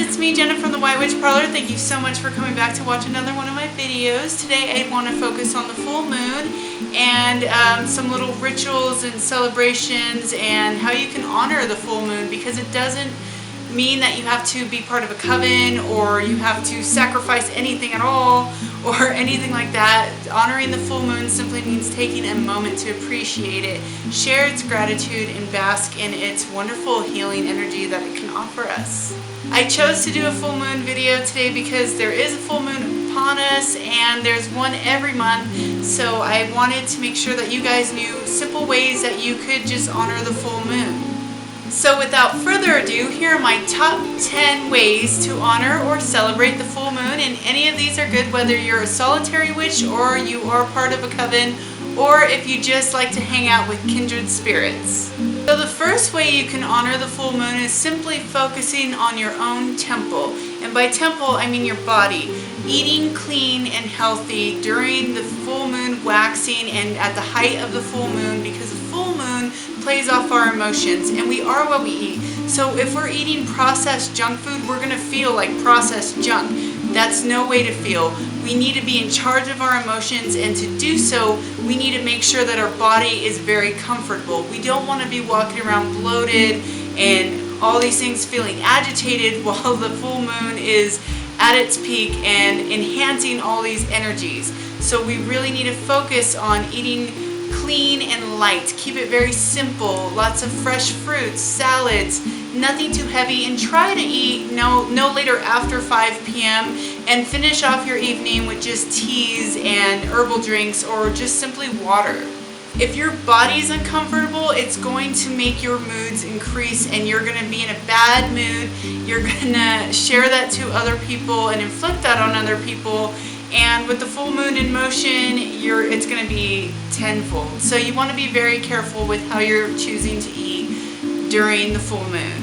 it's me, Jenna from the White Witch Parlor. Thank you so much for coming back to watch another one of my videos. Today I want to focus on the full moon and some little rituals and celebrations and how you can honor the full moon, because it doesn't mean that you have to be part of a coven or you have to sacrifice anything at all or anything like that. Honoring the full moon simply means taking a moment to appreciate it, share its gratitude, and bask in its wonderful healing energy that it can offer us. I chose to do a full moon video today because there is a full moon upon us and there's one every month, so I wanted to make sure that you guys knew simple ways that you could just honor the full moon. So without further ado, here are my top 10 ways to honor or celebrate the full moon, and any of these are good whether you're a solitary witch or you are part of a coven, or if you just like to hang out with kindred spirits. So the first way you can honor the full moon is simply focusing on your own temple. And by temple, I mean your body. Eating clean and healthy during the full moon waxing and at the height of the full moon, because the full moon plays off our emotions and we are what we eat. So if we're eating processed junk food, we're going to feel like processed junk. That's no way to feel. We need to be in charge of our emotions, and to do so, we need to make sure that our body is very comfortable. We don't want to be walking around bloated and all these things, feeling agitated while the full moon is at its peak and enhancing all these energies. So we really need to focus on eating clean and light. Keep it very simple. Lots of fresh fruits, salads, nothing too heavy, and try to eat no later after 5 p.m. and finish off your evening with just teas and herbal drinks or just simply water. If your body's uncomfortable, it's going to make your moods increase and you're going to be in a bad mood. You're going to share that to other people and inflict that on other people. And with the full moon in motion, it's going to be tenfold. So you want to be very careful with how you're choosing to eat during the full moon.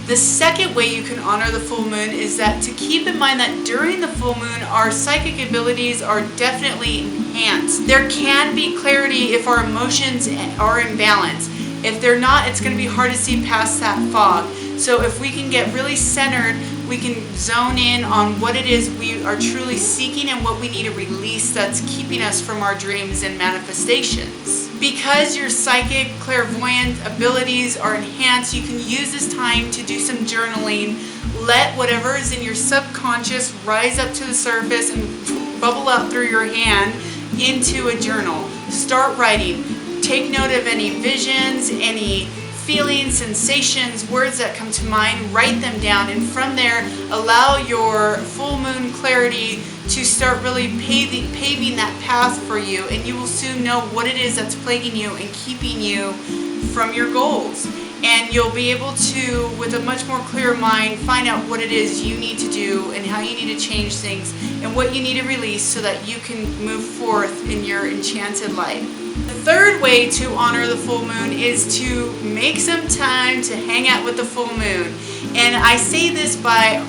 The second way you can honor the full moon is that to keep in mind that during the full moon, our psychic abilities are definitely enhanced. There can be clarity if our emotions are in balance. If they're not, it's going to be hard to see past that fog. So if we can get really centered, we can zone in on what it is we are truly seeking and what we need to release that's keeping us from our dreams and manifestations. Because your psychic, clairvoyant abilities are enhanced, you can use this time to do some journaling. Let whatever is in your subconscious rise up to the surface and bubble up through your hand into a journal. Start writing. Take note of any visions, any feelings, sensations, words that come to mind. Write them down, and from there allow your full moon clarity to start really paving that path for you, and you will soon know what it is that's plaguing you and keeping you from your goals. And you'll be able to, with a much more clear mind, find out what it is you need to do and how you need to change things and what you need to release so that you can move forth in your enchanted life. The third way to honor the full moon is to make some time to hang out with the full moon. And I say this by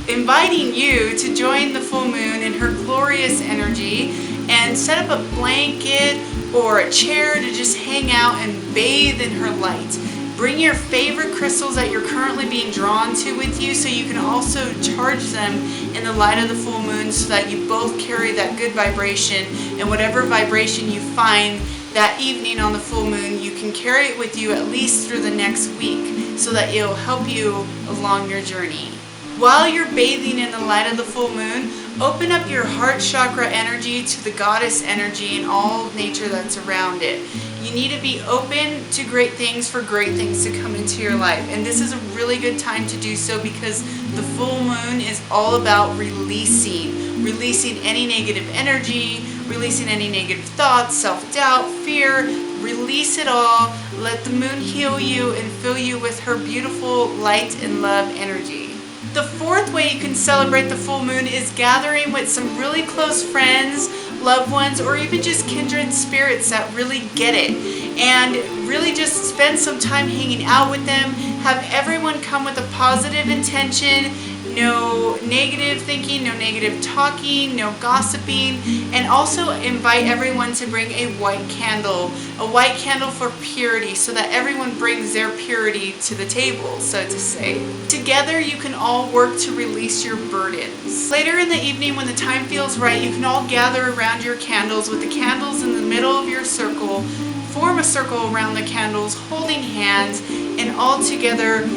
inviting you to join the full moon in her glorious energy and set up a blanket or a chair to just hang out and bathe in her light. Bring your favorite crystals that you're currently being drawn to with you, so you can also charge them in the light of the full moon, so that you both carry that good vibration, and whatever vibration you find that evening on the full moon, you can carry it with you at least through the next week, so that it'll help you along your journey. While you're bathing in the light of the full moon, open up your heart chakra energy to the goddess energy and all nature that's around it. You need to be open to great things for great things to come into your life. And this is a really good time to do so, because the full moon is all about releasing any negative energy, releasing any negative thoughts, self-doubt, fear. Release it all. Let the moon heal you and fill you with her beautiful light and love energy. The fourth way you can celebrate the full moon is gathering with some really close friends, loved ones, or even just kindred spirits that really get it. And really just spend some time hanging out with them. Have everyone come with a positive intention. No negative thinking, no negative talking, no gossiping, and also invite everyone to bring a white candle for purity, so that everyone brings their purity to the table, so to say. Together you can all work to release your burdens. Later in the evening, when the time feels right, you can all gather around your candles with the candles in the middle of your circle. Form a circle around the candles, holding hands, and all together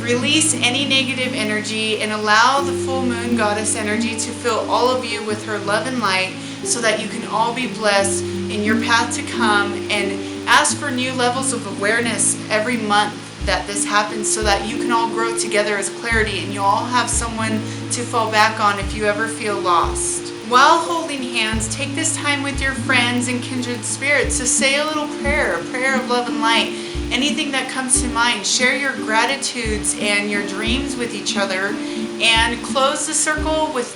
release any negative energy and allow the full moon goddess energy to fill all of you with her love and light, so that you can all be blessed in your path to come, and ask for new levels of awareness every month that this happens, so that you can all grow together as clarity and you all have someone to fall back on if you ever feel lost. While holding hands, take this time with your friends and kindred spirits to say a little prayer, a prayer of love and light. Anything that comes to mind, share your gratitudes and your dreams with each other, and close the circle with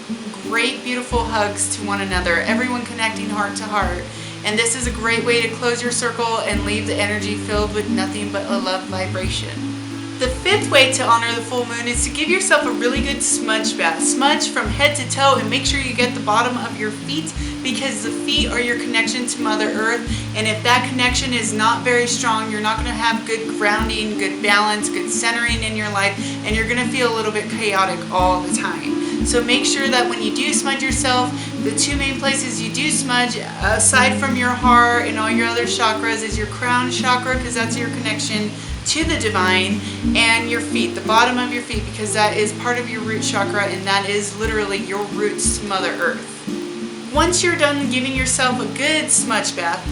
great, beautiful hugs to one another, everyone connecting heart to heart. And this is a great way to close your circle and leave the energy filled with nothing but a love vibration. The fifth way to honor the full moon is to give yourself a really good smudge bath. Smudge from head to toe, and make sure you get the bottom of your feet, because the feet are your connection to Mother Earth. And if that connection is not very strong, you're not going to have good grounding, good balance, good centering in your life, and you're going to feel a little bit chaotic all the time. So make sure that when you do smudge yourself, the two main places you do smudge, aside from your heart and all your other chakras, is your crown chakra, because that's your connection to the divine, and your feet, the bottom of your feet, because that is part of your root chakra, and that is literally your roots to Mother Earth. Once you're done giving yourself a good smudge bath,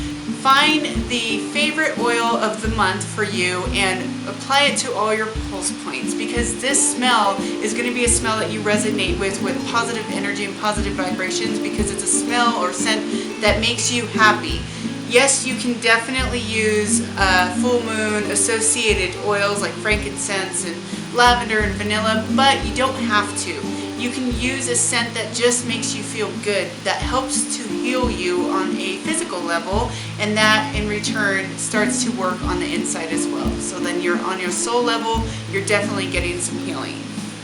find the favorite oil of the month for you and apply it to all your pulse points, because this smell is going to be a smell that you resonate with positive energy and positive vibrations, because it's a smell or scent that makes you happy. Yes, you can definitely use full moon associated oils like frankincense and lavender and vanilla, but you don't have to. You can use a scent that just makes you feel good, that helps to heal you on a physical level, and that in return starts to work on the inside as well. So then you're on your soul level, you're definitely getting some healing.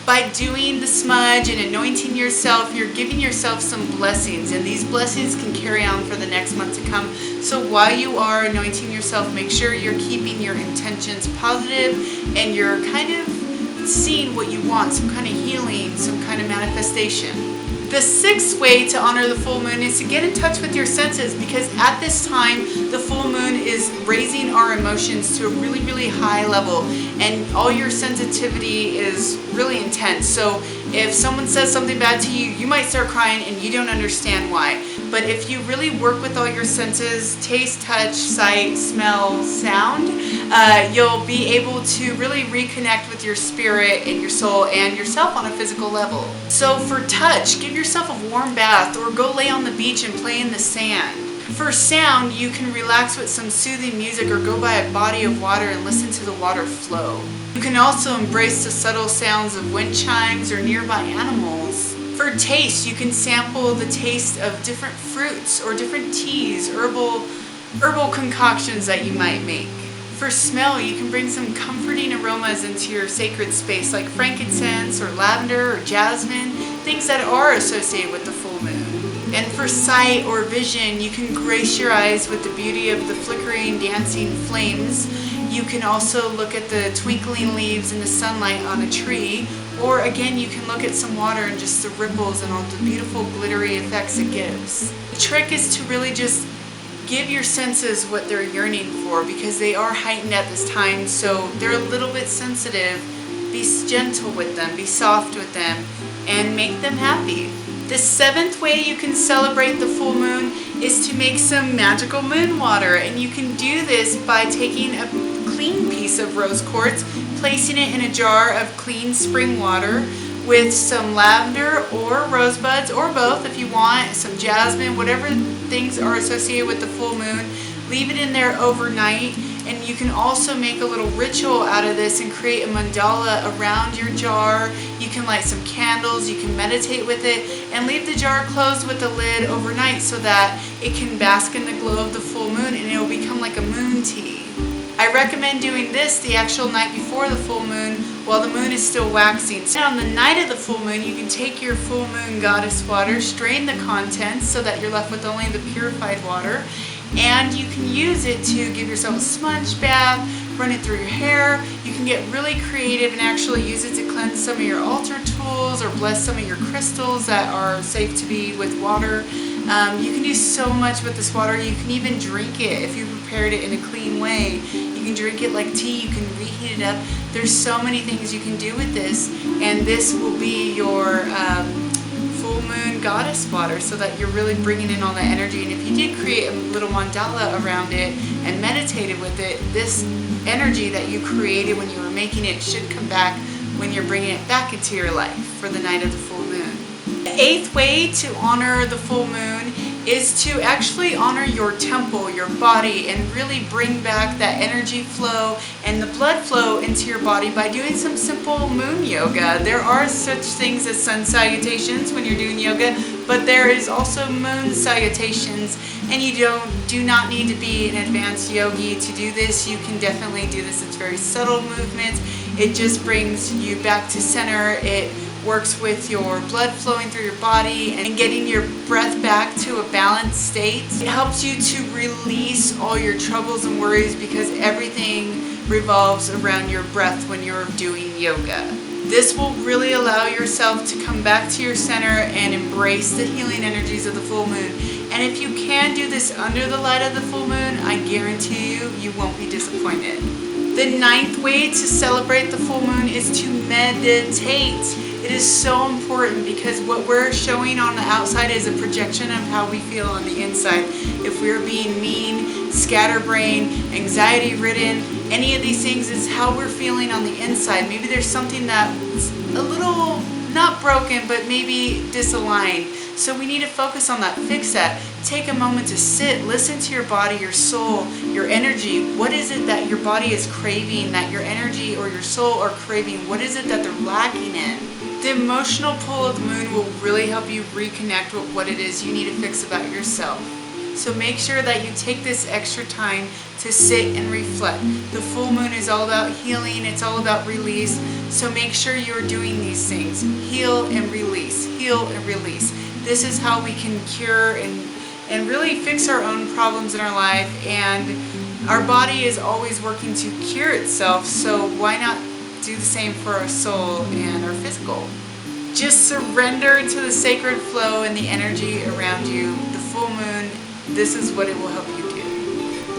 By doing the smudge and anointing yourself, you're giving yourself some blessings, and these blessings can carry on for the next month to come. So while you are anointing yourself, make sure you're keeping your intentions positive, and you're kind of seeing what you want, some kind of healing, some kind of manifestation. The sixth way to honor the full moon is to get in touch with your senses, because at this time the full moon is raising our emotions to a really, really high level, and all your sensitivity is really intense. So if someone says something bad to you, you might start crying and you don't understand why. But if you really work with all your senses, taste, touch, sight, smell, sound, you'll be able to really reconnect with your spirit and your soul and yourself on a physical level. So for touch, give yourself a warm bath, or go lay on the beach and play in the sand. For sound, you can relax with some soothing music, or go by a body of water and listen to the water flow. You can also embrace the subtle sounds of wind chimes or nearby animals. For taste, you can sample the taste of different fruits or different teas, herbal concoctions that you might make. For smell, you can bring some comforting aromas into your sacred space, like frankincense or lavender or jasmine, things that are associated with the full moon. And for sight or vision, you can grace your eyes with the beauty of the flickering, dancing flames. You can also look at the twinkling leaves in the sunlight on a tree, or again, you can look at some water and just the ripples and all the beautiful glittery effects it gives. The trick is to really just give your senses what they're yearning for, because they are heightened at this time, so they're a little bit sensitive. Be gentle with them, be soft with them, and make them happy. The seventh way you can celebrate the full moon is to make some magical moon water, and you can do this by taking a clean piece of rose quartz, placing it in a jar of clean spring water with some lavender or rosebuds, or both if you want, some jasmine, whatever things are associated with the full moon. Leave it in there overnight, and you can also make a little ritual out of this and create a mandala around your jar. You can light some candles, you can meditate with it, and leave the jar closed with the lid overnight so that it can bask in the glow of the full moon, and it will become like a moon tea. I recommend doing this the actual night before the full moon while the moon is still waxing. So on the night of the full moon, you can take your full moon goddess water, strain the contents so that you're left with only the purified water, and you can use it to give yourself a smudge bath, run it through your hair. You can get really creative and actually use it to cleanse some of your altar tools or bless some of your crystals that are safe to be with water. You can do so much with this water. You can even drink it if you prepared it in a clean way. You can drink it like tea. You can reheat it up. There's so many things you can do with this, and this will be your full moon goddess water so that you're really bringing in all that energy. And if you did create a little mandala around it and meditated with it, this energy that you created when you were making it should come back when you're bringing it back into your life for the night of the full moon. The 8th way to honor the full moon is to actually honor your temple, your body, and really bring back that energy flow and the blood flow into your body by doing some simple moon yoga. There are such things as sun salutations when you're doing yoga, but there is also moon salutations, and you do not need to be an advanced yogi to do this. You can definitely do this. It's very subtle movements. It just brings you back to center. It works with your blood flowing through your body and getting your breath back to a balanced state. It helps you to release all your troubles and worries because everything revolves around your breath when you're doing yoga. This will really allow yourself to come back to your center and embrace the healing energies of the full moon. And if you can do this under the light of the full moon, I guarantee you, you won't be disappointed. The 9th way to celebrate the full moon is to meditate. It is so important because what we're showing on the outside is a projection of how we feel on the inside. If we're being mean, scatterbrained, anxiety-ridden, any of these things is how we're feeling on the inside. Maybe there's something that's a little not broken, but maybe disaligned. So we need to focus on that, fix that. Take a moment to sit, listen to your body, your soul, your energy. What is it that your body is craving, that your energy or your soul are craving? What is it that they're lacking in? The emotional pull of the moon will really help you reconnect with what it is you need to fix about yourself. So make sure that you take this extra time to sit and reflect. The full moon is all about healing. It's all about release. So make sure you're doing these things. Heal and release. Heal and release. This is how we can cure and really fix our own problems in our life. And our body is always working to cure itself. So why not do the same for our soul and our physical? Just surrender to the sacred flow and the energy around you. The full moon, this is what it will help you do.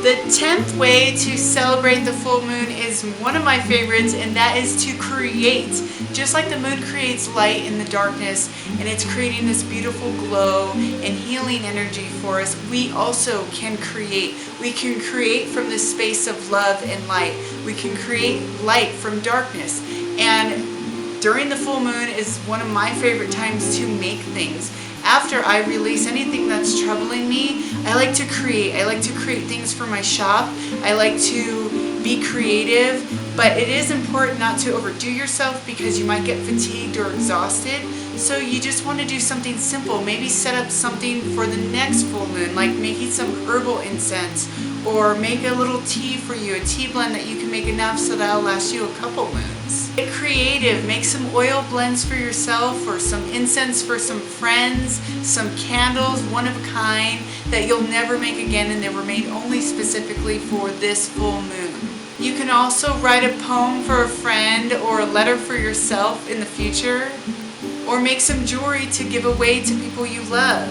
The 10th way to celebrate the full moon is one of my favorites, and that is to create. Just like the moon creates light in the darkness, and it's creating this beautiful glow and healing energy for us, we also can create. We can create from this space of love and light. We can create light from darkness. And during the full moon is one of my favorite times to make things. After I release anything that's troubling me, I like to create. I like to create things for my shop. I like to be creative, but it is important not to overdo yourself because you might get fatigued or exhausted. So you just want to do something simple. Maybe set up something for the next full moon, like making some herbal incense, or make a little tea for you, a tea blend that you can make enough so that'll last you a couple moons. Get creative, make some oil blends for yourself or some incense for some friends, some candles, one of a kind that you'll never make again, and they were made only specifically for this full moon. You can also write a poem for a friend or a letter for yourself in the future, or make some jewelry to give away to people you love.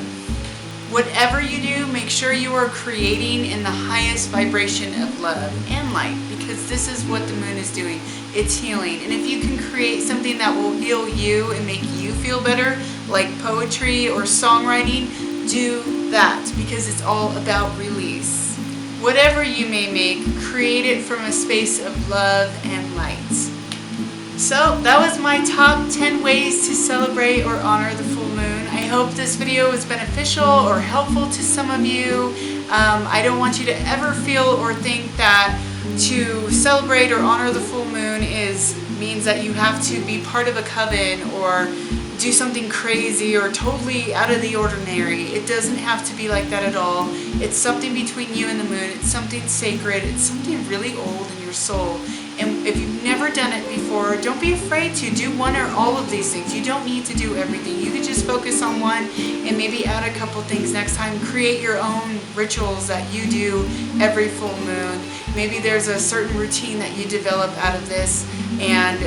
Whatever you do, make sure you are creating in the highest vibration of love and light, because this is what the moon is doing. It's healing. And if you can create something that will heal you and make you feel better, like poetry or songwriting, do that, because it's all about release. Whatever you may make, create it from a space of love and light. So that was my top 10 ways to celebrate or honor the full moon. I hope this video was beneficial or helpful to some of you. I don't want you to ever feel or think that to celebrate or honor the full moon means that you have to be part of a coven or do something crazy or totally out of the ordinary. It doesn't have to be like that at all. It's something between you and the moon. It's something sacred. It's something really old in your soul. And if you've never done it before, don't be afraid to do one or all of these things. You don't need to do everything. You can just focus on one and maybe add a couple things next time. Create your own rituals that you do every full moon. Maybe there's a certain routine that you develop out of this. And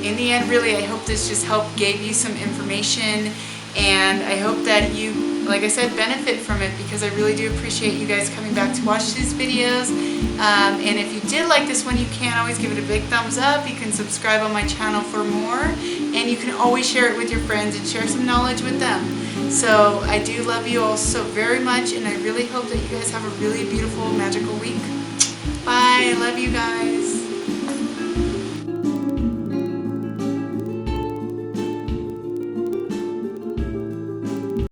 in the end, really, I hope this just helped, gave you some information, and I hope that you, like I said, benefit from it, because I really do appreciate you guys coming back to watch these videos. And if you did like this one, you can always give it a big thumbs up. You can subscribe on my channel for more, and you can always share it with your friends and share some knowledge with them. So I do love you all so very much, and I really hope that you guys have a really beautiful, magical week. Bye. I love you guys.